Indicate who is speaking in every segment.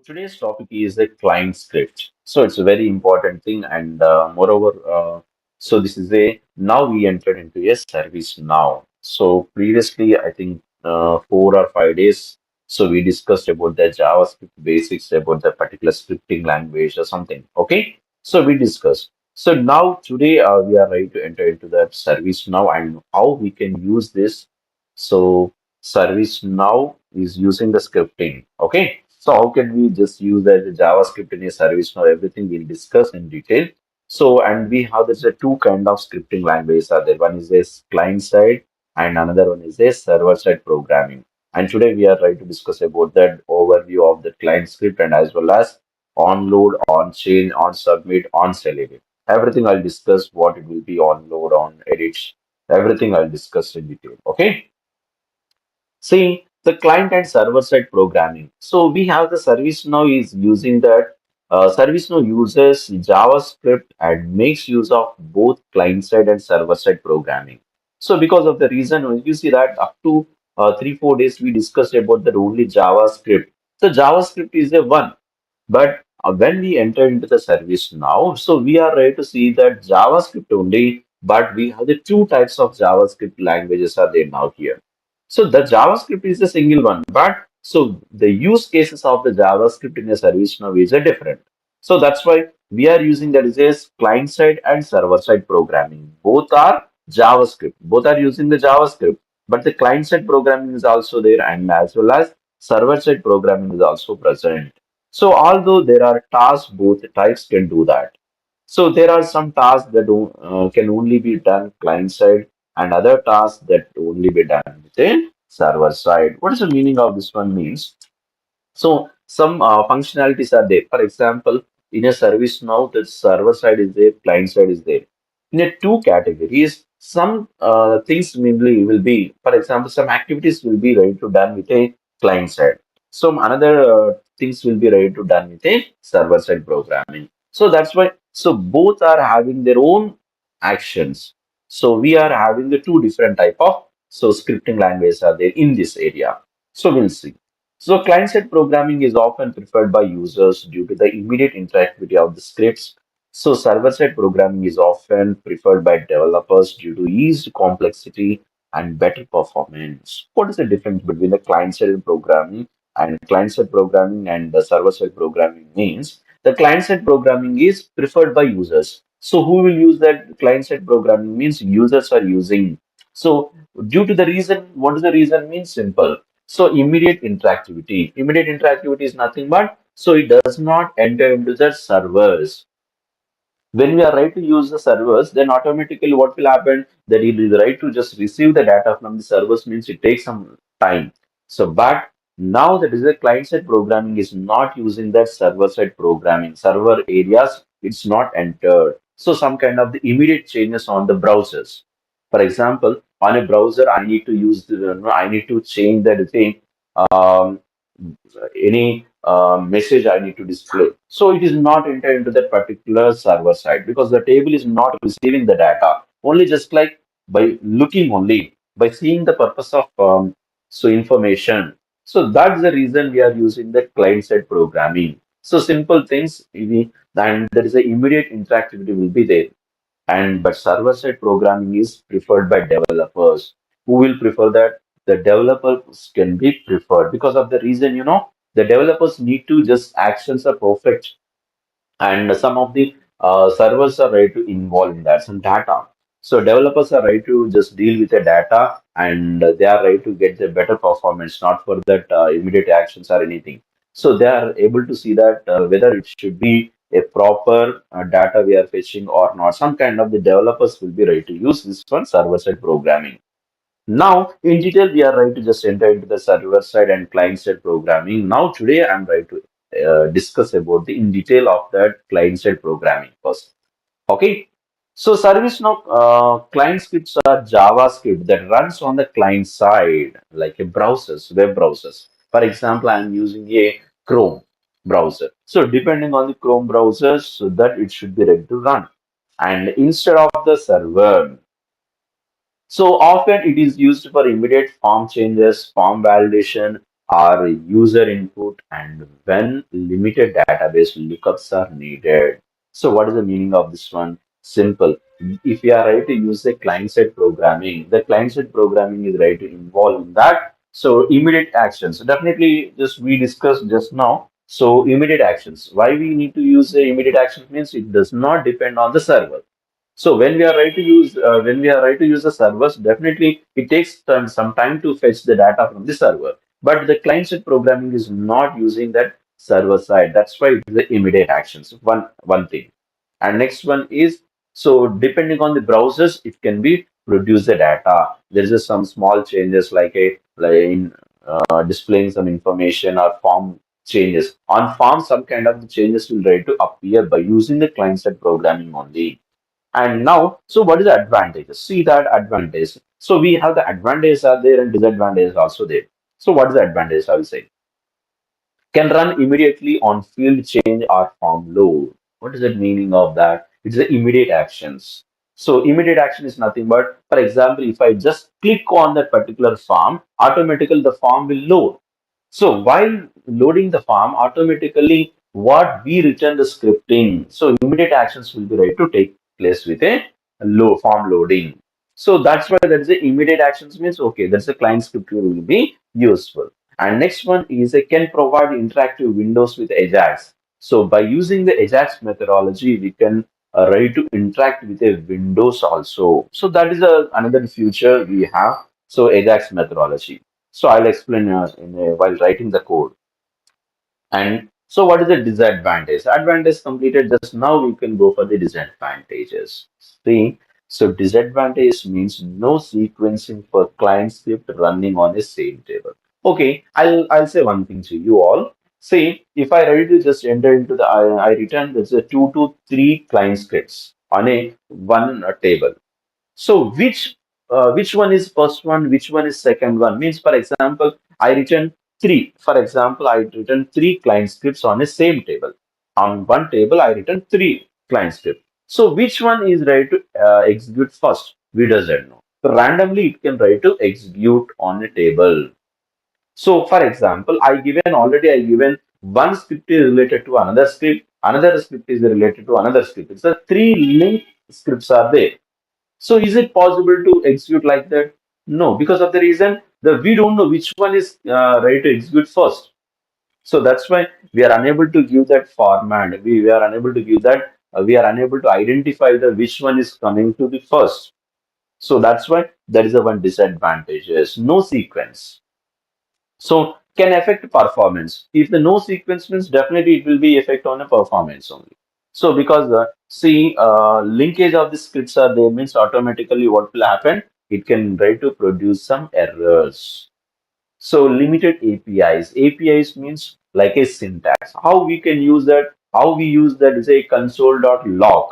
Speaker 1: today's topic is the client script. So it's a very important thing, and moreover, so this is a now we entered into a service now. So previously, I think 4 or 5 days. So we discussed about the JavaScript basics, about the particular scripting language or something. Okay, so we discussed. So now today we are ready to enter into that service now and how we can use this. So ServiceNow is using the scripting. Okay. So how can we just use the JavaScript in a ServiceNow? Everything we'll discuss in detail. So, and we have there's a two kind of scripting languages are there. One is this client side and another one is a server side programming. And today we are trying to discuss about that overview of the client script and as well as on load, on change, on submit, on sell it. Everything I'll discuss what it will be on load, on edit, everything I'll discuss in detail. Okay. See, the client and server side programming. So we have the ServiceNow is using that. ServiceNow uses JavaScript and makes use of both client side and server side programming. So because of the reason, you see that up to 3 4 days we discussed about that only JavaScript. So JavaScript is a one, but when we enter into the service now, so we are ready to see that JavaScript only, but we have the two types of JavaScript languages are there now here. So the JavaScript is a single one, but so the use cases of the JavaScript in a service now is a different. So that's why we are using that is a client side and server side programming. Both are JavaScript. Both are using the JavaScript, but the client side programming is also there, and as well as server side programming is also present. So although there are tasks, both types can do that. So there are some tasks that can only be done client side and other tasks that only be done with a server side. What is the meaning of this one means? So some functionalities are there. For example, in a service now, the server side is there, client side is there. In a two categories, some things mainly will be, for example, some activities will be ready to done with a client side. Some another things will be ready to done with a server side programming. So that's why. So both are having their own actions. So we are having the two different type of so scripting languages are there in this area. So we'll see. So client-side programming is often preferred by users due to the immediate interactivity of the scripts. So server-side programming is often preferred by developers due to eased complexity and better performance. What is the difference between the client-side programming and client-side programming and the server-side programming means? The client-side programming is preferred by users. So who will use that client-side programming means users are using. So due to the reason, what is the reason means simple. So immediate interactivity. Immediate interactivity is nothing but so it does not enter into the servers. When we are right to use the servers, then automatically what will happen that it is right to just receive the data from the servers means it takes some time. So, but now that is the client side programming is not using that server side programming. Server areas, it's not entered. So some kind of the immediate changes on the browsers. For example, on a browser, I need to use I need to change that thing. Um, any message I need to display. So it is not entered into that particular server side because the table is not receiving the data. Only just like by looking only, by seeing the purpose of so information. So that's the reason we are using the client side programming. So simple things, and there is a immediate interactivity will be there and but server-side programming is preferred by developers. Who will prefer that? The developers can be preferred because of the reason, the developers need to just actions are perfect and some of the servers are ready to involve in that some data. So developers are ready to just deal with the data and they are ready to get the better performance, not for that immediate actions or anything. So they are able to see that whether it should be a proper data we are fetching or not. Some kind of the developers will be ready to use this one server side programming. Now, in detail, we are ready to just enter into the server side and client side programming. Now, today I'm ready to discuss about the in detail of that client side programming first. Okay. So, ServiceNow client scripts are JavaScript that runs on the client side, like a browsers, web browsers. For example, I'm using a Chrome browser. So, depending on the Chrome browsers, so that it should be ready to run. And instead of the server, so often it is used for immediate form changes, form validation, or user input, and when limited database lookups are needed. So what is the meaning of this one? Simple. If you are right to use the client-side programming, the client-side programming is right to involve in that. So immediate actions. Definitely, just we discussed just now. So immediate actions. Why we need to use the immediate actions means it does not depend on the server. So when we are right to use the servers, definitely it takes some time to fetch the data from the server. But the client-side programming is not using that server side. That's why it's the immediate actions. One thing. And next one is, so depending on the browsers, it can be produce the data. There is some small changes like in displaying some information or form changes. On form, some kind of changes will try to appear by using the client-side programming only. And now, so what is the advantages? See that advantage. So we have the advantages are there and disadvantages also there. So what is the advantage? I will say can run immediately on field change or form load. What is the meaning of that? It's the immediate actions. So immediate action is nothing but, for example, if I just click on that particular form, automatically the form will load. So while loading the form, automatically what we return the scripting. So immediate actions will be ready to take place with a low form loading. So that's why there is a immediate actions means okay, that's the client script will be useful. And next one is a can provide interactive windows with Ajax. So by using the Ajax methodology, we can ready to interact with a Windows also. So that is another feature we have. So Ajax methodology. So I'll explain while writing the code. And so what is the disadvantage? Advantage completed just now, we can go for the disadvantages. See, so disadvantage means no sequencing for client script running on the same table. Okay, I'll say one thing to you all. See, if I ready to just enter into the I return there's a 2 to 3 client scripts on a one table. So which one is first one, which one is second one? Means for example, I return three. For example, I return three client scripts on a same table. On one table, I return three client scripts. So which one is ready to execute first? We doesn't know. So randomly, it can try to execute on a table. So for example, I given one script is related to another script is related to another script. It's a three linked scripts are there. So is it possible to execute like that? No, because of the reason that we don't know which one is ready to execute first. So that's why we are unable to give that format. We are unable to give that. We are unable to identify the which one is coming to the first. So that's why there is a one disadvantage. Is no sequence. So can affect performance. If the no sequence means definitely it will be effect on a performance only. So because the linkage of the scripts are there means automatically what will happen? It can try to produce some errors. So limited APIs. APIs means like a syntax. How we can use that? How we use that is a console.log.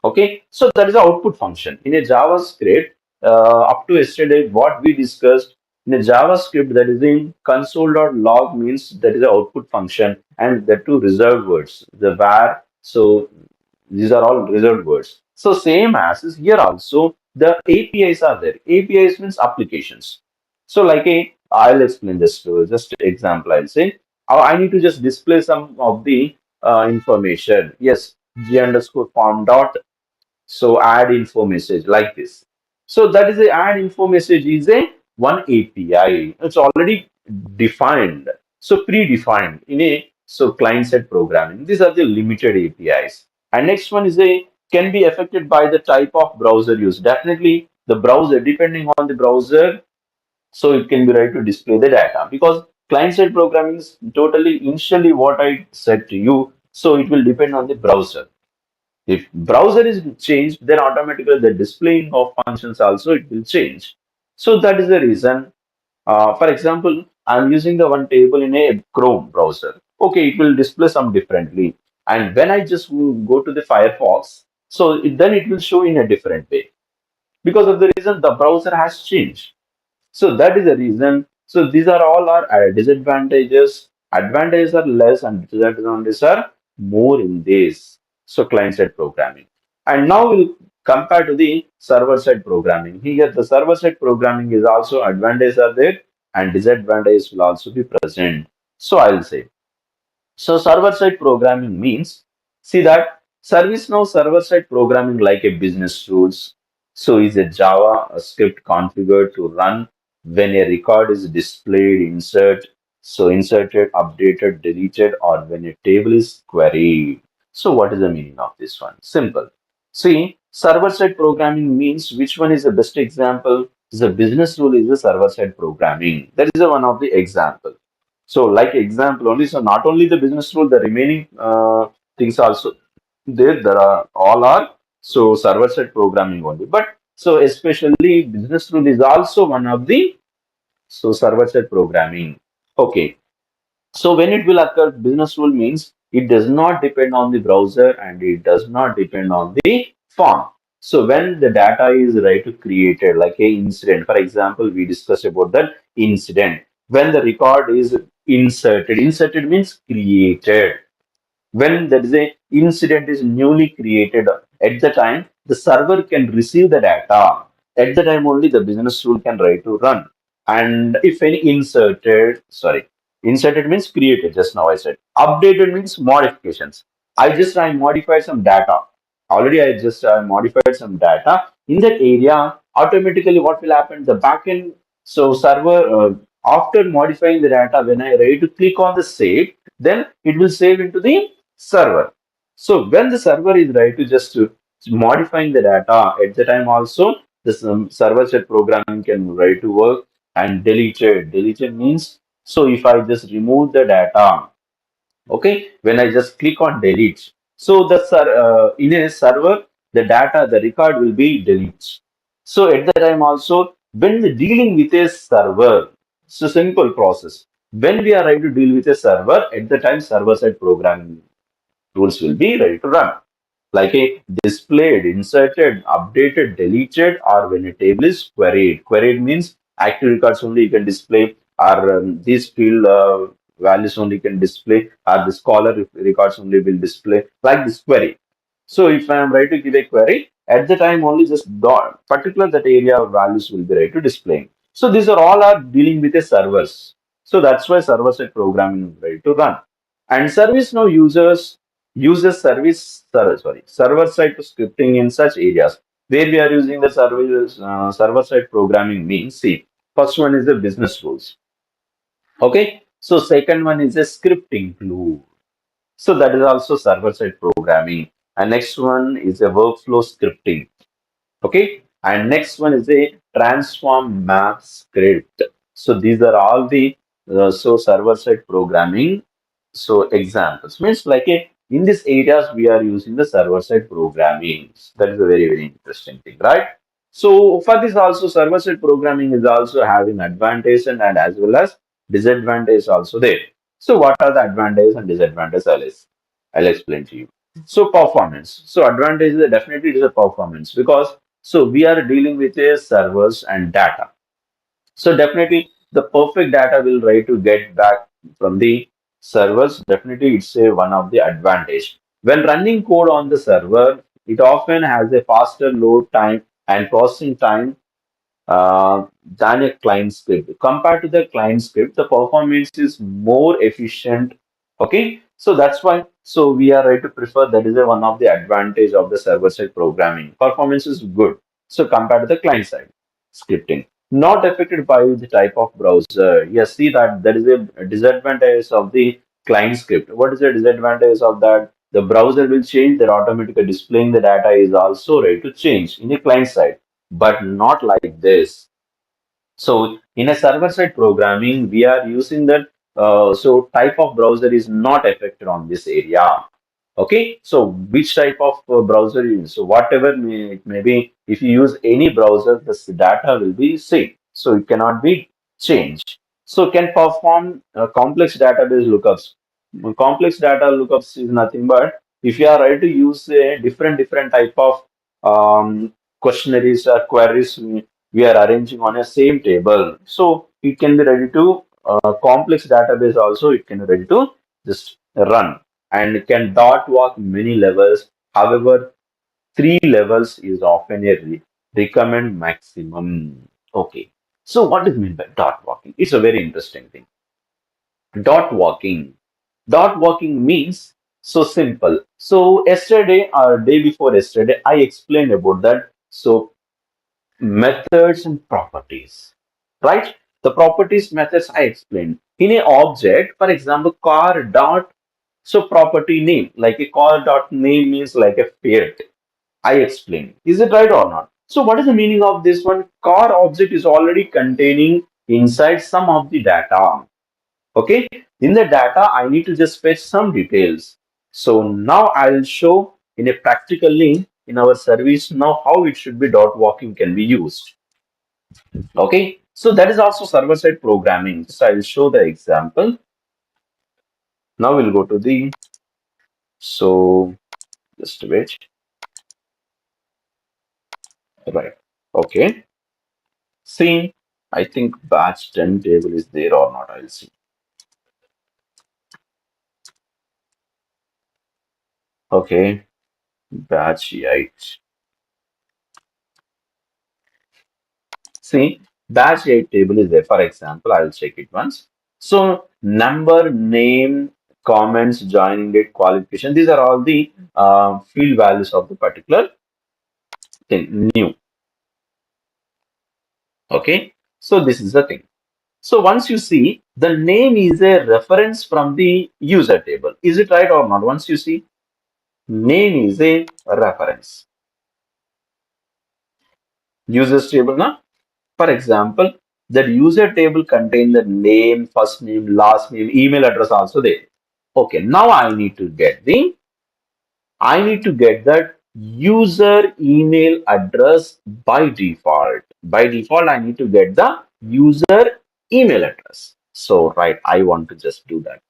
Speaker 1: Okay, so that is the output function. In a JavaScript, up to yesterday, what we discussed in a JavaScript that is in console.log means that is the output function and the two reserved words, the var. So these are all reserved words. So same as is here also, the APIs are there. APIs means applications. So I'll explain this to just example. I'll say, I need to just display some of the information. Yes, g underscore form dot so add info message like this. So that is a add info message is a one API. It's already defined. So predefined in a so client side programming. These are the limited APIs. And next one is a can be affected by the type of browser used. Definitely the browser, depending on the browser, so it can be right to display the data because client side programming is totally initially what I said to you. So it will depend on the browser. If browser is changed, then automatically the displaying of functions also it will change. So that is the reason. For example, I'm using the one table in a Chrome browser. Okay, it will display some differently. And when I just go to the Firefox, so then it will show in a different way. Because of the reason the browser has changed. So that is the reason. So these are all our disadvantages. Advantages are less and disadvantages are more in this. So client side programming. And now we'll compare to the server side programming. Here the server side programming is also advantages are there and disadvantages will also be present. So I'll say. So server-side programming means, see that ServiceNow server-side programming like a business rules. So is a Java a script configured to run when a record is displayed, inserted, updated, deleted, or when a table is queried. So what is the meaning of this one? Simple. See, server-side programming means which one is the best example? The business rule is the server-side programming. That is one of the example. So, like example only, so not only the business rule, the remaining things also there are all are so server side programming only. But so especially business rule is also one of the so server side programming. Okay, so when it will occur, business rule means it does not depend on the browser and it does not depend on the form. So when the data is right to created, like a incident, for example, we discussed about that incident. When the record is inserted means created. When there is a incident is newly created at the time, the server can receive the data. At the time only the business rule can try to run. And if any inserted means created, just now I said. Updated means modifications. I modified some data. Already I modified some data. In that area, automatically what will happen? The backend, so server, after modifying the data, when I ready to click on the save, then it will save into the server. So when the server is ready to just to modifying the data at the time also, this server side programming can ready to work and deleted. Deleted means so if I just remove the data, okay, when I just click on delete, so in a server the data the record will be deleted. So at the time also when we dealing with a server, so simple process. When we are ready to deal with a server, at the time server side programming tools will be ready to run. Like a displayed, inserted, updated, deleted, or when a table is queried. Queried means active records only you can display, or these field values only can display, or the scholar records only will display, like this query. So if I am ready to give a query, at the time only just particular that area of values will be ready to display. So these are all are dealing with a servers. So that's why server side programming is ready to run. And ServiceNow uses server side scripting in such areas where we are using the server side programming means, see, first one is the business rules. Okay, so second one is a scripting tool. So that is also server side programming. And next one is a workflow scripting. Okay, and next one is a transform map script. So these are all the so server side programming. So examples means like a in these areas we are using the server side programming. That is a very interesting thing, right? So for this also server side programming is also having advantage and as well as disadvantage also there. So what are the advantages and disadvantages? I'll explain to you. So performance. So advantage is definitely it is a performance because so we are dealing with a servers and data. So definitely the perfect data will try to get back from the servers. Definitely it's a one of the advantage. When running code on the server, it often has a faster load time and processing time than a client script. Compared to the client script, the performance is more efficient. Okay, so that's why. So we are right to prefer that is a, one of the advantage of the server side programming. Performance is good. So compared to the client side scripting, not affected by the type of browser. Yes, see that there is a disadvantage of the client script. What is the disadvantage of that? The browser will change. That automatically displaying the data is also ready to change in the client side, but not like this. So in a server-side programming, we are using that. So type of browser is not affected on this area. Okay, so which type of browser you use? So whatever it may be, if you use any browser, this data will be same. So it cannot be changed. So can perform complex database lookups. Complex data lookups is nothing but if you are ready to use a different type of questionnaires or queries we are arranging on a same table. So it can be ready to complex database also it can be ready to just run and it can dot walk many levels. However, three levels is often a recommend maximum. Okay. So what does it mean by dot walking? It's a very interesting thing. Dot walking. Dot walking means so simple. So yesterday or day before yesterday, I explained about that. So methods and properties, right? The properties methods I explained. In a object, for example, car dot so property name, like a car dot name means like a field. I explained. Is it right or not? So what is the meaning of this one? Car object is already containing inside some of the data. Okay, in the data, I need to just fetch some details. So now I'll show in a practical link in our service now how it should be dot walking can be used. Okay, so that is also server side programming. So I'll show the example. Now we'll go to the so just wait. Right. Okay. See, I think batch 10 table is there or not. I'll see. Okay, batch 8. See, batch 8 table is there. For example, I'll check it once. So, number, name, comments, joining date, qualification. These are all the field values of the particular thing, new. Okay. So, this is the thing. So, once you see the name is a reference from the user table. Is it right or not? Once you see name is a reference. Users table now. For example, that user table contain the name, first name, last name, email address also there. Okay, now I need to get that user email address by default. By default, I need to get the user email address. So, right, I want to just do that.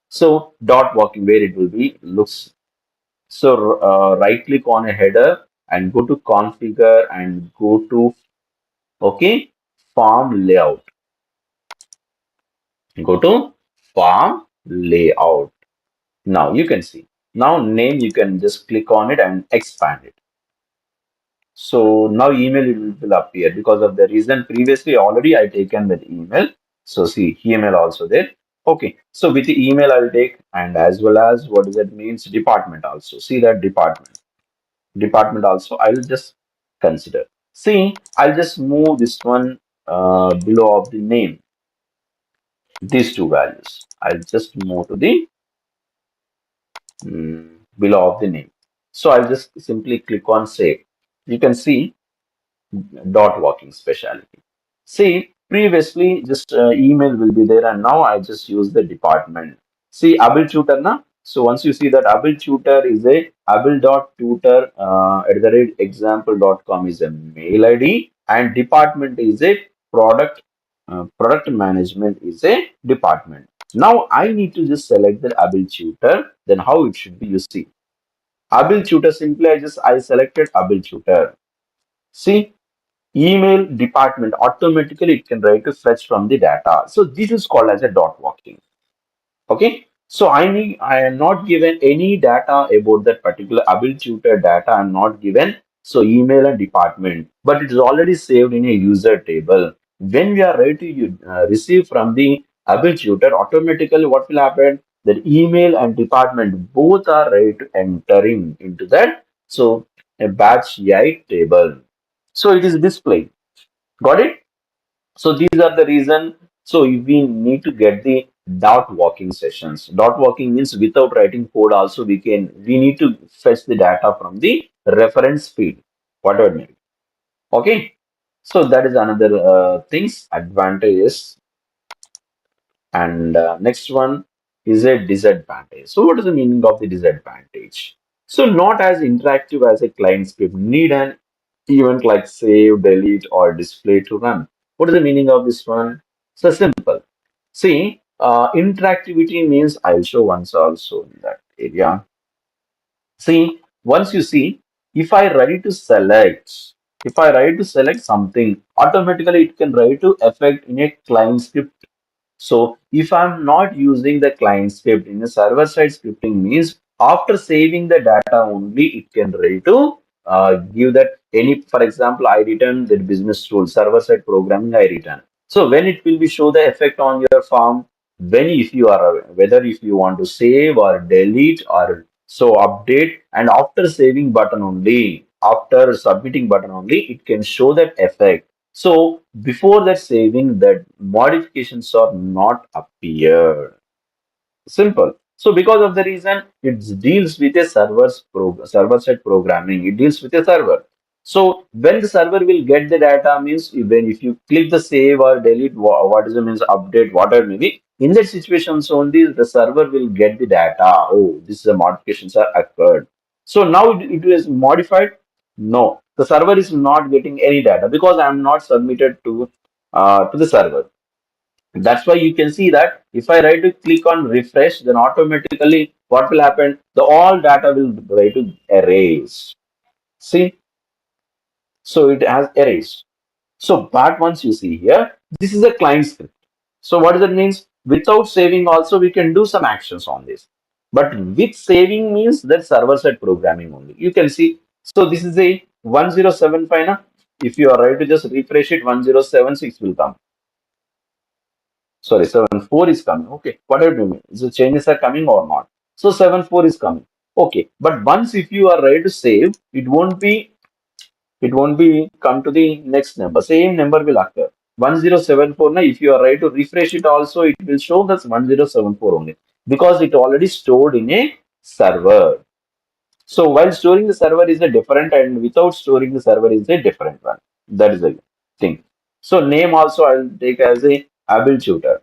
Speaker 1: So, dot walking where it will be looks. So, right click on a header and go to configure and go to okay form layout. Go to form layout. Now you can see. Now name you can just click on it and expand it. So now email will appear because of the reason previously already I taken that email. So see email also there. Okay. So with the email I'll take and as well as what does that means department also. See that department. Department also I'll just consider. See I'll just move this one below of the name. These two values. I'll just move to the below of the name. So I'll just simply click on save. You can see dot walking specialty. See, previously just email will be there and now I just use the department. See, Abel tutor na. So once you see that Abel tutor is a abel.tutor at the rate example.com is a mail ID and department is a product product management is a department. Now I need to just select the Abel tutor. Then how it should be you see. Abel tutor simply I selected Abel tutor. See email department automatically it can write to fetch from the data. So this is called as a dot walking. Okay. So I am not given any data about that particular ability tutor data. I'm not given. So email and department, but it is already saved in a user table. When we are ready to receive from the ability tutor, automatically what will happen? That email and department both are ready to entering into that. So a batch AI table. So it is displayed. Got it? So these are the reason. So we need to get the dot walking sessions. Dot walking means without writing code also we need to fetch the data from the reference feed, whatever it may be. Okay. So that is another things advantages. And next one is a disadvantage. So what is the meaning of the disadvantage? So not as interactive as a client script. Need an event like save, delete, or display to run. What is the meaning of this one? So simple. See, interactivity means I'll show once also in that area. See, once you see, if I write to select something, automatically it can write to effect in a client script. So if I'm not using the client script in a server-side scripting means after saving the data only it can ready to give that any, for example, I return the business rule, server-side programming I return. So when it will be show the effect on your form, when if you are whether if you want to save or delete or so update, and after saving button only, after submitting button only, it can show that effect. So before that saving, that modifications are not appeared. Simple. So because of the reason, it deals with a server side programming. It deals with a server. So when the server will get the data means when if you click the save or delete, what is the means update, whatever maybe, in that situations only the server will get the data. Oh, this is the modifications are occurred. So now it is modified. No, the server is not getting any data because I am not submitted to the server. That's why you can see that if I right to click on refresh, then automatically what will happen? The all data will try to erase. See, so it has erased. So but once you see here, this is a client script. So what does that means? Without saving also we can do some actions on this. But with saving means that server side programming only. You can see. So this is a 1075 na? If you are right to just refresh it, 1076 will come. Sorry, 7.4 is coming. Okay, what are you doing? The changes are coming or not? So 7.4 is coming. Okay, but once if you are ready to save, it won't be come to the next number. Same number will occur. 1074 now, if you are ready to refresh it also, it will show that's 1074 only because it already stored in a server. So while storing the server is a different and without storing the server is a different one. That is the thing. So name also I'll take as a able tutor.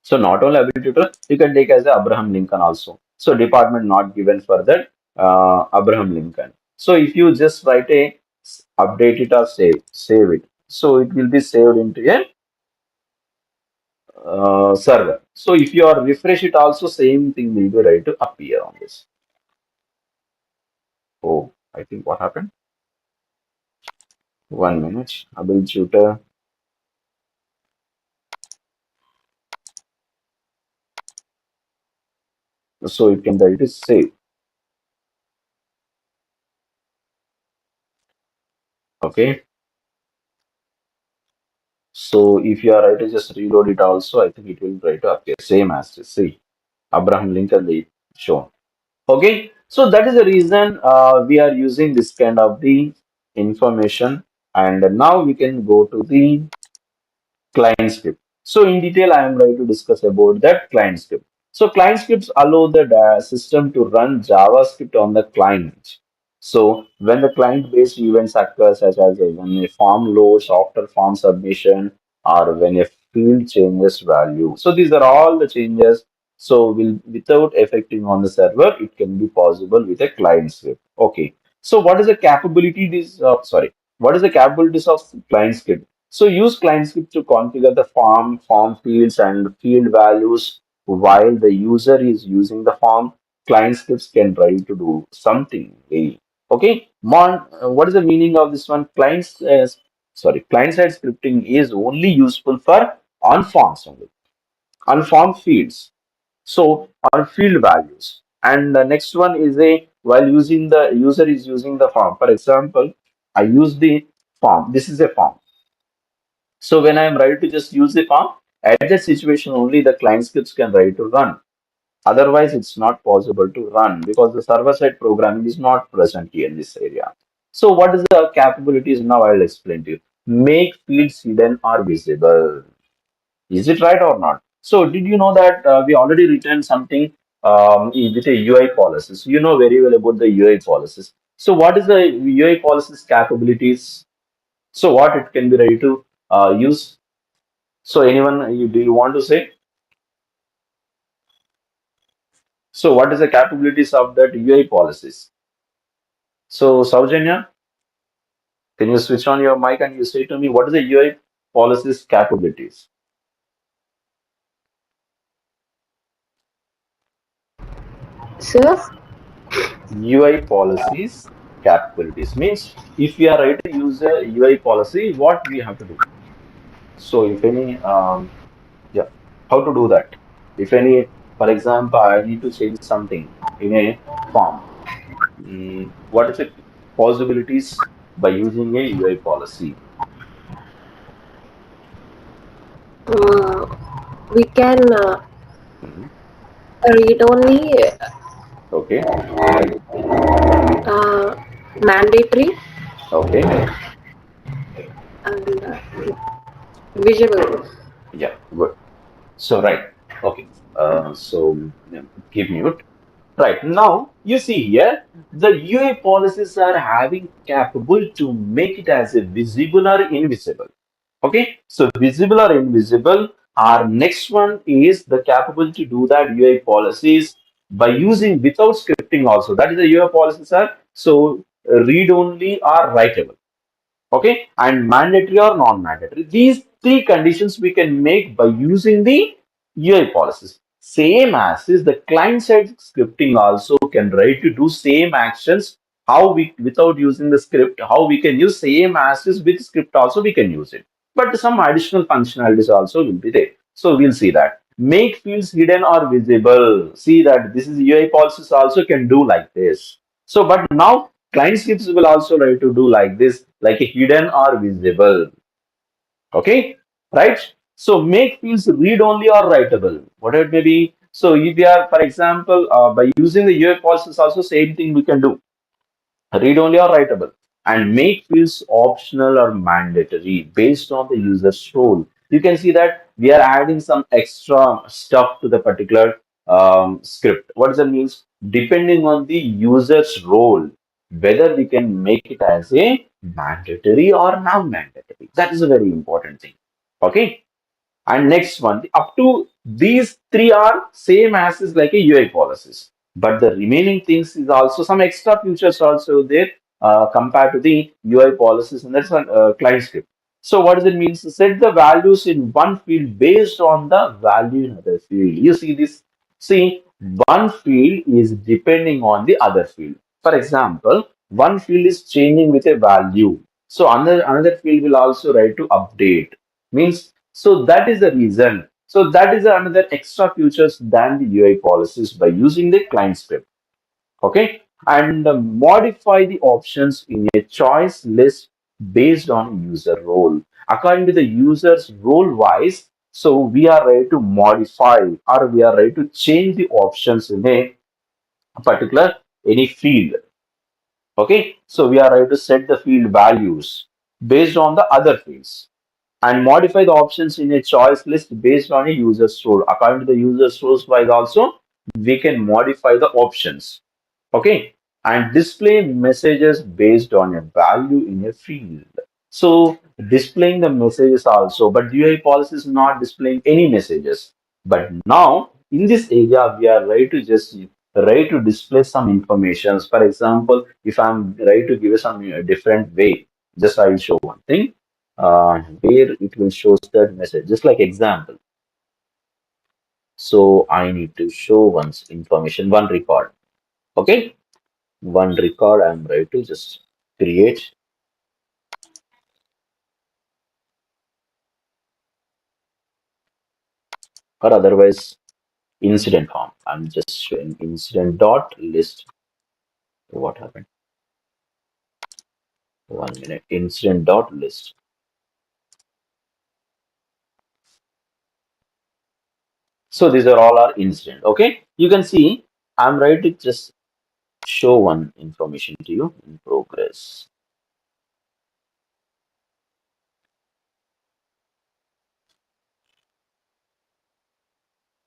Speaker 1: So not only ability to, you can take as a Abraham Lincoln also. So department not given for that Abraham Lincoln. So if you just write a update it or save it. So it will be saved into a server. So if you are refresh it also same thing will be right to appear on this. Oh, I think what happened? 1 minute. Able tutor. So you can write it save. Okay. So if you are right to just reload it also, I think it will try to appear same as this. See. Abraham Lincoln they shown. Okay, so that is the reason we are using this kind of the information, and now we can go to the client script. So in detail, I am going to discuss about that client script. So client scripts allow the system to run JavaScript on the client. So when the client-based events occur, such as when a form loads after form submission, or when a field changes value. So these are all the changes. So will without affecting on the server, it can be possible with a client script. Okay. So what is the capability? What is the capabilities of client script? So use client script to configure the form fields and field values while the user is using the form. Client scripts can try to do something. Okay, what is the meaning of this one? Client side scripting is only useful for on forms only, on form fields. So on field values. And the next one is a while using the user is using the form. For example, I use the form. This is a form. So when I am ready to just use the form, at that situation only the client scripts can ready to run. Otherwise, it's not possible to run because the server-side programming is not present here in this area. So what is the capabilities now? I'll explain to you. Make fields hidden or visible. Is it right or not? So did you know that we already written something with a UI policies? You know very well about the UI policies. So what is the UI policies capabilities? So what it can be ready to use? So anyone, do you want to say? So what is the capabilities of that UI policies? So Saujanya, can you switch on your mic and you say to me what is the UI policies capabilities?
Speaker 2: Sir,
Speaker 1: UI policies capabilities means if we are ready to use a UI policy, what we have to do? So if any, yeah, how to do that? If any, for example, I need to change something in a form. What is the possibilities by using a UI policy?
Speaker 2: we can
Speaker 1: Mhm.
Speaker 2: read only
Speaker 1: Okay.
Speaker 2: uh, mandatory
Speaker 1: Okay.
Speaker 2: and visual.
Speaker 1: Yeah. Good. So right. Okay. So keep mute. Right. Now you see here the UA policies are having capable to make it as a visible or invisible. Okay. So visible or invisible. Our next one is the capable to do that UA policies by using without scripting also. That is the UA policies are so read only or writable. Okay, and mandatory or non-mandatory. These three conditions we can make by using the UI policies. Same as is the client-side scripting also can write to do same actions. How we without using the script, how we can use same as is with script also we can use it. But some additional functionalities also will be there. So we'll see that. Make fields hidden or visible. See that this is UI policies also can do like this. So, but now client scripts will also try to do like this, like a hidden or visible. Okay, right? So make fields read only or writable, whatever it may be. So if we are, for example, by using the UI policies, also same thing we can do read only or writable, and make fields optional or mandatory based on the user's role. You can see that we are adding some extra stuff to the particular script. What does that mean? Depending on the user's role, whether we can make it as a mandatory or non-mandatory. That is a very important thing. Okay. And next one, up to these three are same as is like a UI policies. But the remaining things is also some extra features also there compared to the UI policies, and that's on client script. So what does it mean? So set the values in one field based on the value in other field. You see this? See, one field is depending on the other field. For example, one field is changing with a value. So another field will also write to update. Means so that is the reason. So that is another extra features than the UI policies by using the client script. Okay, and modify the options in a choice list based on user role according to the user's role wise. So we are ready to modify or we are ready to change the options in a particular any field. Okay, so we are ready to set the field values based on the other fields and modify the options in a choice list based on a user's role. According to the user's roles wise also, we can modify the options. Okay, and display messages based on a value in a field. So displaying the messages also, but UI policy is not displaying any messages. But now in this area, we are ready to just ready to display some informations. For example, if I'm ready to give you some different way, just I will show one thing where it will show that message, just like example. So I need to show one's information, one record. Okay, one record I'm ready to just create, or otherwise incident form. I'm just showing incident dot list. What happened? 1 minute. Incident dot list. So these are all our incident. Okay, you can see I'm ready to just show one information to you in progress.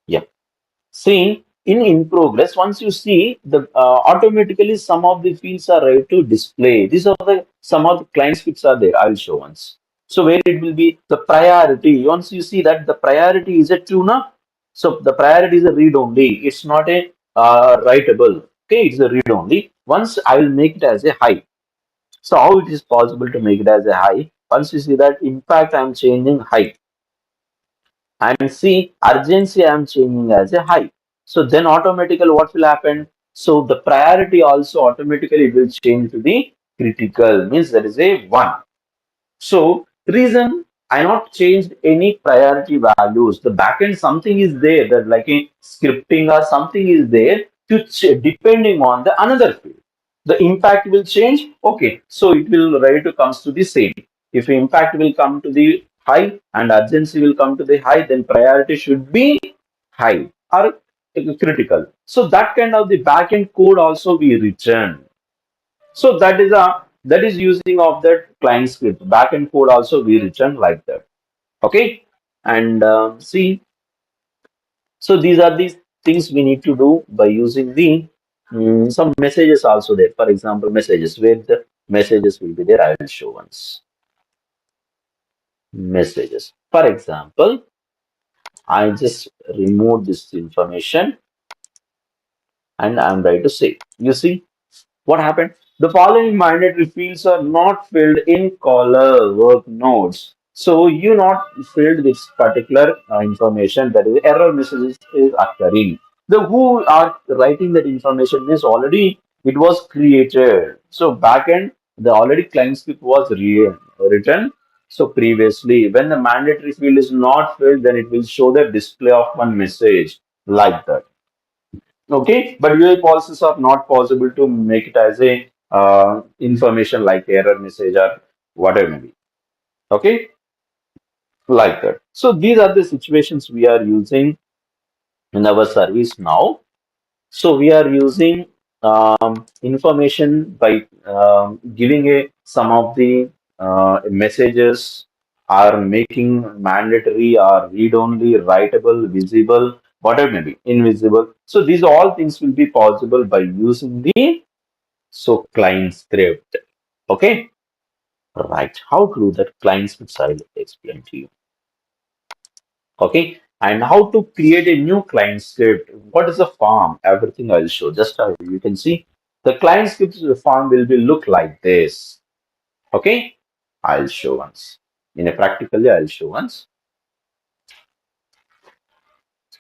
Speaker 1: Yeah. See, in progress, once you see the automatically some of the fields are ready to display. These are the some of the client scripts are there. I will show once. So where it will be the priority. Once you see that the priority is a tune-up, so the priority is a read only. It's not a writable. Okay, it's a read only. Once I will make it as a high. So how it is possible to make it as a high? Once you see that impact, I am changing high and see urgency I'm changing as a high. So then automatically what will happen? So the priority also automatically will change to the critical means there is a one. So reason I not changed any priority values. The backend something is there that like a scripting or something is there to depending on the another field. The impact will change. Okay, so it will ready to comes to the same. If impact will come to the high and urgency will come to the high, then priority should be high or critical. So that kind of the backend code also we return. So that is using of that client script. Backend code also we return like that. Okay. And see, so these are the things we need to do by using the some messages also there. For example, messages where the messages will be there. I will show once. Messages. For example, I just remove this information and I'm ready to say. You see what happened? The following mandatory fields are not filled in caller work nodes. So you not filled this particular information, that is error messages is occurring. The who are writing that information is already it was created. So backend the already client script was written. So previously when the mandatory field is not filled, then it will show the display of one message like that. Okay, but UI policies are not possible to make it as a information like error message or whatever may be. Okay, like that. So these are the situations we are using in our service now. So we are using information by giving a some of the messages are making mandatory or read only, writable, visible, whatever may be, invisible. So these all things will be possible by using the so client script. Okay, right. How to do that client script? I will explain to you. Okay, and how to create a new client script. What is the form? Everything I'll show. Just you can see the client script form will be look like this. Okay, I'll show once. In a practically, I'll show once.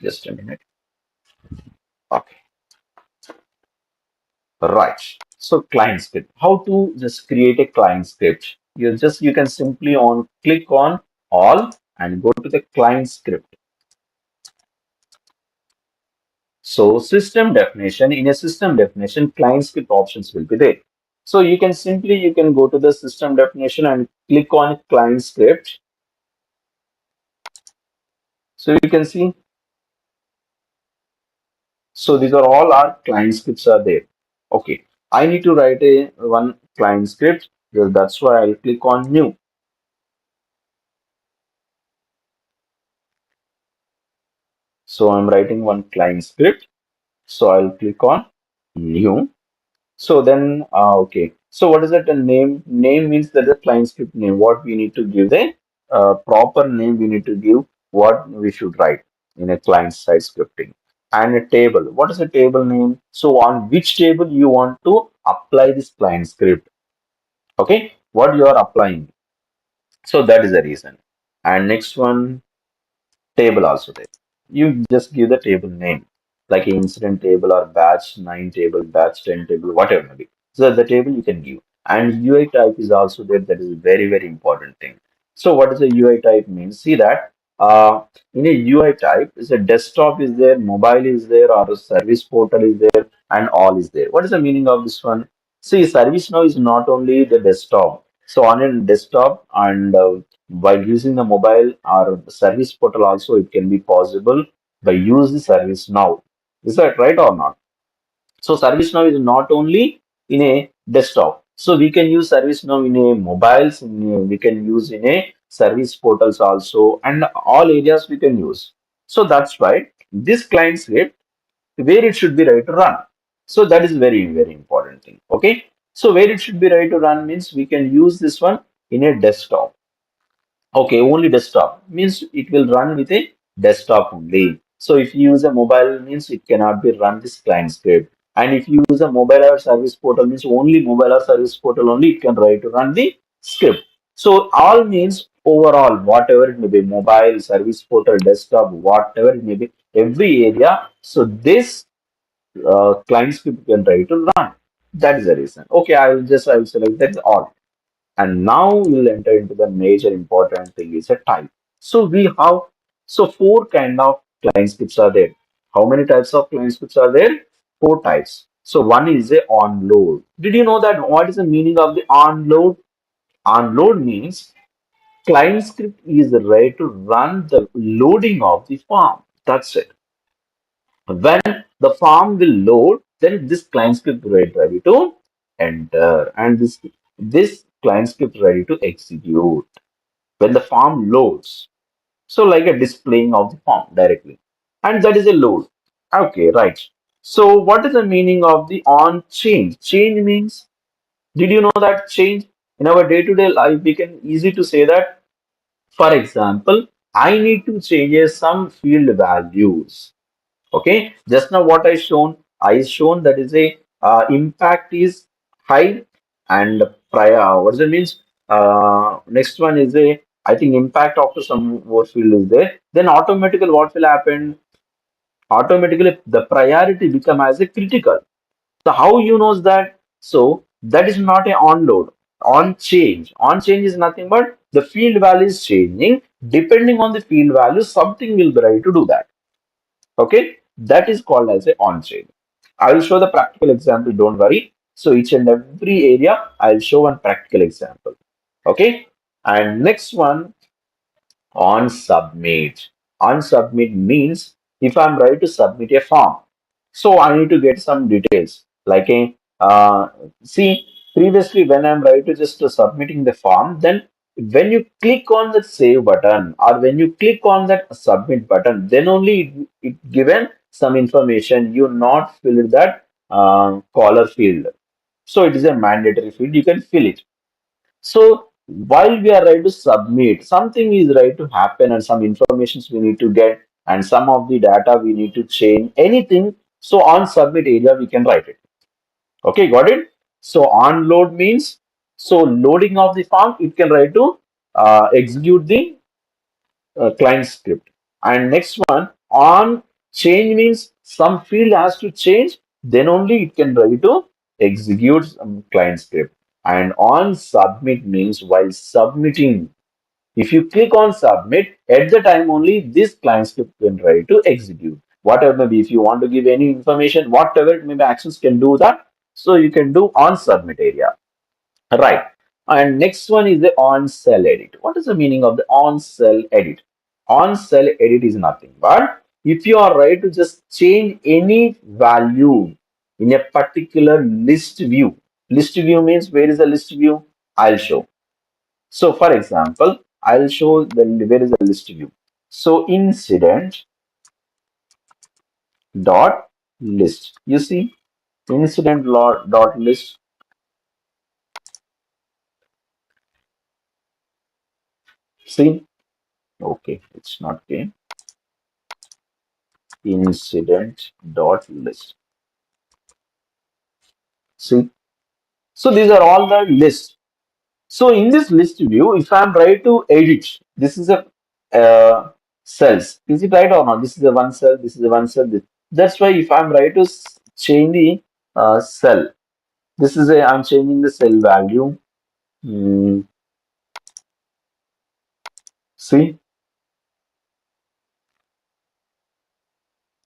Speaker 1: Just a minute. Okay, right. So client script. How to just create a client script? You can simply on click on all and go to the client script. So system definition, in a system definition, client script options will be there. So you can simply, you can go to the system definition and click on client script. So you can see, so these are all our client scripts are there. Okay. I need to write a one client script. Well, that's why I'll click on new. So I'm writing one client script. So I'll click on new. So then, okay. So what is it? A name? Name means that the client script name. What we need to give the proper name. We need to give what we should write in a client side scripting. And a table. What is a table name? So on which table you want to apply this client script? Okay, what you are applying. So that is the reason. And next one, table also there. You just give the table name, like incident table or batch 9 table, batch 10 table, whatever may be. So the table you can give. And UI type is also there. That is a very, very important thing. So what is a UI type means? See that in a UI type, is a desktop is there, mobile is there, or a service portal is there, and all is there. What is the meaning of this one? See, ServiceNow is not only the desktop. So on a desktop and while using the mobile or the service portal also it can be possible by using ServiceNow. Is that right or not? So ServiceNow is not only in a desktop. So we can use ServiceNow in a mobiles, we can use in a service portals also, and all areas we can use. So that's why this client script where it should be ready to run. So that is very, very important thing. Okay. So where it should be ready to run means we can use this one in a desktop. Okay, only desktop means it will run with a desktop only. So if you use a mobile means it cannot be run this client script. And if you use a mobile or service portal means only mobile or service portal only it can try to run the script. So all means overall whatever it may be mobile, service portal, desktop, whatever it may be, every area. So this client script can try to run. That is the reason. Okay, I will select that all. And now we'll enter into the major important thing is a type. So we have so four kind of client scripts are there. How many types of client scripts are there? Four types. So one is a onload. Did you know that what is the meaning of the onload? Onload means client script is ready to run the loading of the form. That's it. When the form will load, then this client script ready to enter, and this client script ready to execute when the form loads. So like a displaying of the form directly, and that is a load. Okay, right. So what is the meaning of the on change? Change means, did you know that change in our day-to-day life we can easy to say that. For example, I need to change some field values. Okay, just now what I shown that is a impact is high, and prior what does it means? Next one is a, I think impact after some more field is there. Then automatically what will happen? Automatically the priority become as a critical. So how you knows that? So that is not a on load. On change. On change is nothing but the field value is changing. Depending on the field value, something will be ready to do that. Okay, that is called as a on chain. I will show the practical example, don't worry. So each and every area I'll show one practical example. Okay, and next one, on submit. On submit means if I'm ready to submit a form, so I need to get some details like a see, previously when I'm ready to just submitting the form, then when you click on the save button or when you click on that submit button, then only it given some information. You not fill that color field, so it is a mandatory field. You can fill it. So while we are ready to submit, something is ready to happen and some informations we need to get and some of the data we need to change, anything. So on submit area, we can write it. Okay, got it? So on load means, so loading of the form, it can write to execute the client script. And next one, on change means some field has to change, then only it can try to execute some client script. And on submit means while submitting, if you click on submit, at the time only this client script can try to execute. Whatever maybe, if you want to give any information, whatever maybe actions can do that. So you can do on submit area. Right. And next one is the on cell edit. What is the meaning of the on cell edit? On cell edit is nothing but if you are right to just change any value in a particular list view. List view means where is the list view? I'll show. So for example, I'll show the where is the list view. So incident dot list. You see incident dot list. See, okay, it's not okay. Incident dot list. See, so these are all the lists. So in this list view, if I'm right to edit, this is a cells. Is it right or not? This is a one cell. This is a one cell. That's why if I'm right to change the cell, this is a, I'm changing the cell value. Hmm, see,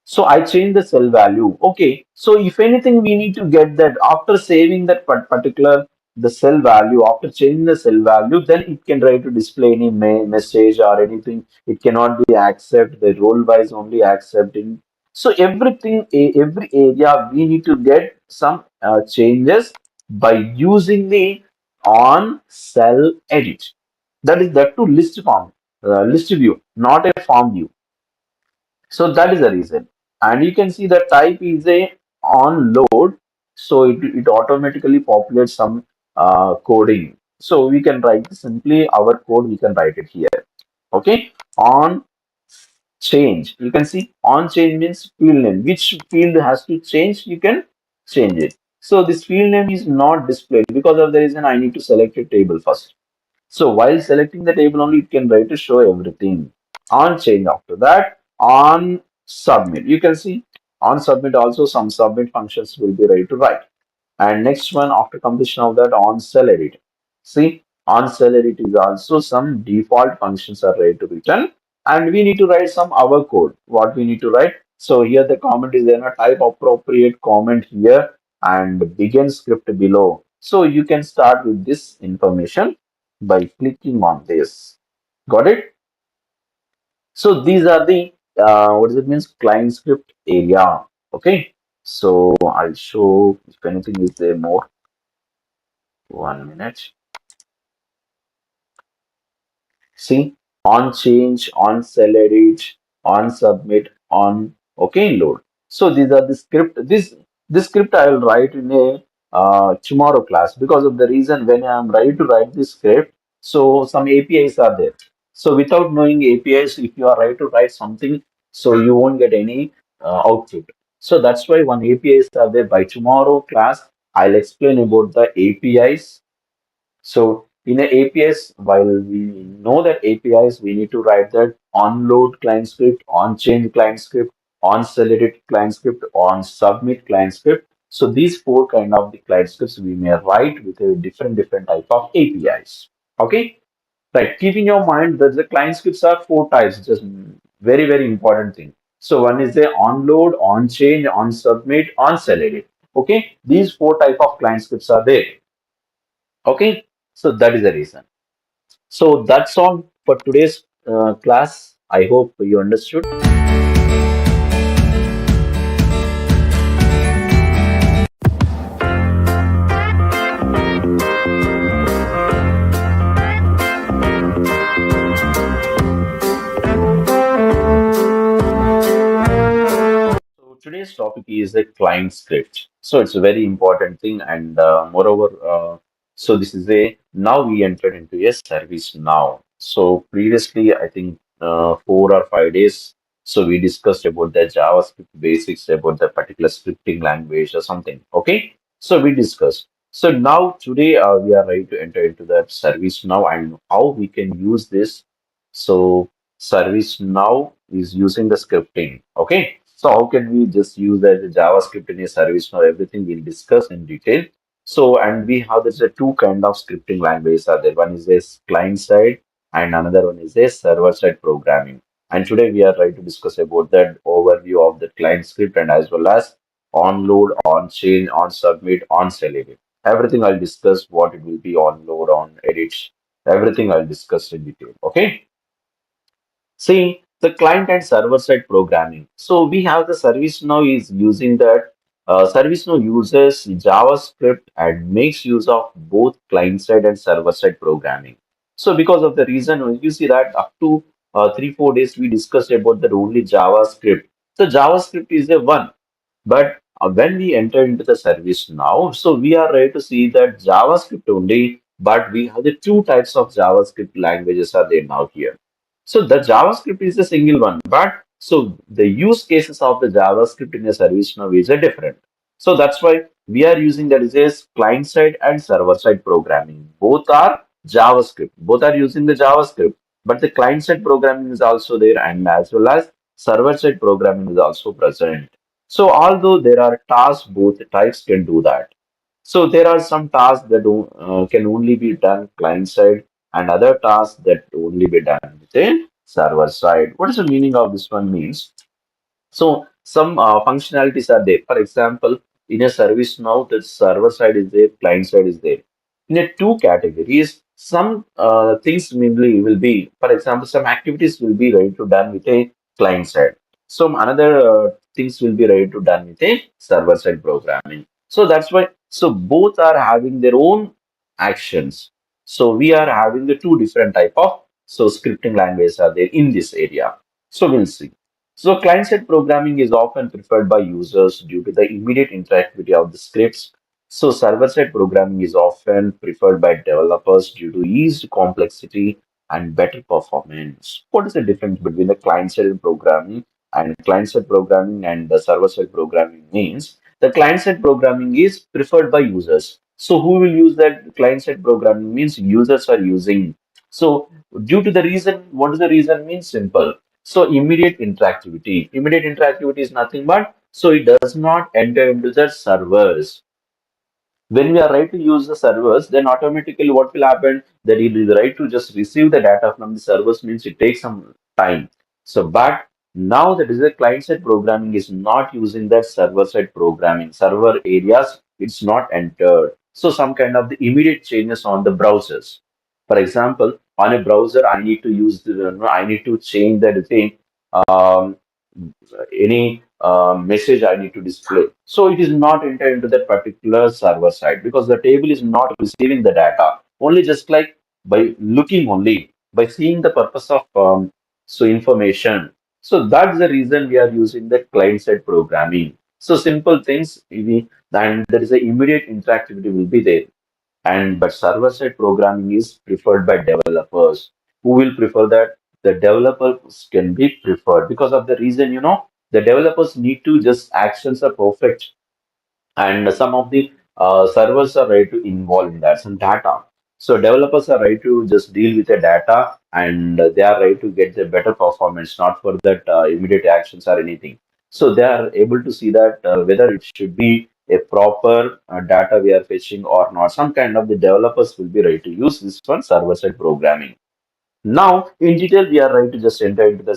Speaker 1: so I change the cell value. Okay. So if anything, we need to get that after saving that particular the cell value, after changing the cell value, then it can try to display any message or anything. It cannot be accept the role wise only accepting. So everything, every area we need to get some changes by using the on cell edit. That is that to list form, list view, not a form view. So that is the reason. And you can see the type is a on load. So it automatically populates some coding. So we can write simply our code, we can write it here. Okay. On change. You can see on change means field name. Which field has to change, you can change it. So this field name is not displayed because of the reason I need to select a table first. So while selecting the table only, it can try to show everything. On change after that, on submit. You can see on submit also some submit functions will be ready to write. And next one after completion of that on cell edit. See on cell edit is also some default functions are ready to return. And we need to write some our code. What we need to write. So here the comment is there, a type appropriate comment here and begin script below. So you can start with this information by clicking on this. Got it? So these are the what does it means client script area. Okay. So I'll show if anything is there more. 1 minute. See, on change, on sell edit, on submit, on okay load. So these are the script. This script I will write in a tomorrow class because of the reason when I am ready to write this script. So some APIs are there. So without knowing APIs, if you are ready to write something, so you won't get any output. So that's why one APIs are there. By tomorrow class, I'll explain about the APIs. So in a APIs, while we know that APIs, we need to write that on load client script, on change client script, on select client script, on submit client script. So these four kind of the client scripts we may write with a different type of APIs. Okay, right. Keep in your mind that the client scripts are four types. Just very important thing. So one is the on load, on change, on submit, on select. Okay, these four type of client scripts are there. Okay, so that is the reason. So that's all for today's class. I hope you understood. So today's topic is the client script. So it's a very important thing, and moreover, so this is a now we entered into a service now. So previously, I think 4 or 5 days. So we discussed about the JavaScript basics, about the particular scripting language or something. Okay, so we discussed. So now today we are ready to enter into the service now and how we can use this. So service now is using the scripting. Okay. So how can we just use that the JavaScript in a service now? Everything we'll discuss in detail. So and we have there's a two kind of scripting languages are there. One is this client side and another one is a server side programming. And today we are trying to discuss about that overview of the client script and as well as on load, on change, on submit, on select. Everything I'll discuss what it will be on load, on edit. Everything I'll discuss in detail. Okay. See, the client and server side programming. So we have the ServiceNow is using that. ServiceNow uses JavaScript and makes use of both client side and server side programming. So because of the reason, you see that up to 3 4 days we discussed about that only JavaScript. So JavaScript is the one, but when we enter into the service now, so we are ready to see that JavaScript only, but we have the two types of JavaScript languages are there now here. So the JavaScript is a single one, but so the use cases of the JavaScript in a service now is a different. So that's why we are using that is a client side and server side programming. Both are JavaScript. Both are using the JavaScript, but the client side programming is also there, and as well as server side programming is also present. So although there are tasks, both types can do that. So there are some tasks that can only be done client side and other tasks that only be done within server side. What is the meaning of this one means? So some functionalities are there. For example, in a service now, the server side is there, client side is there. In a two categories, some things will be, for example, some activities will be ready to done with a client side. Some another things will be ready to done with a server side programming. So that's why. So both are having their own actions. So we are having the two different type of so scripting languages are there in this area. So we'll see. So client-side programming is often preferred by users due to the immediate interactivity of the scripts. So server-side programming is often preferred by developers due to ease, complexity, and better performance. What is the difference between the client-side programming and client-side programming and the server-side programming means? The client-side programming is preferred by users. So who will use that client-side programming means users are using. So due to the reason, what is the reason means simple. So immediate interactivity. Immediate interactivity is nothing but so it does not enter into the servers. When we are right to use the servers, then automatically what will happen that it is right to just receive the data from the servers means it takes some time. So but now that is the client side programming is not using that server side programming. Server areas it's not entered. So some kind of the immediate changes on the browsers. For example, on a browser, I need to use I need to change that thing. Um, any message I need to display. So it is not entered into that particular server side because the table is not receiving the data. Only just like by looking only, by seeing the purpose of information. So that's the reason we are using the client side programming. So simple things, and there is a immediate interactivity will be there. And but server-side programming is preferred by developers. Who will prefer that? The developers can be preferred because of the reason, the developers need to just actions are perfect, and some of the servers are ready to involve in that some data. So developers are ready to just deal with the data, and they are ready to get the better performance, not for that immediate actions or anything. So they are able to see that whether it should be a proper data we are fetching or not. Some kind of the developers will be ready to use this one server side programming. Now, in detail, we are ready to just enter into the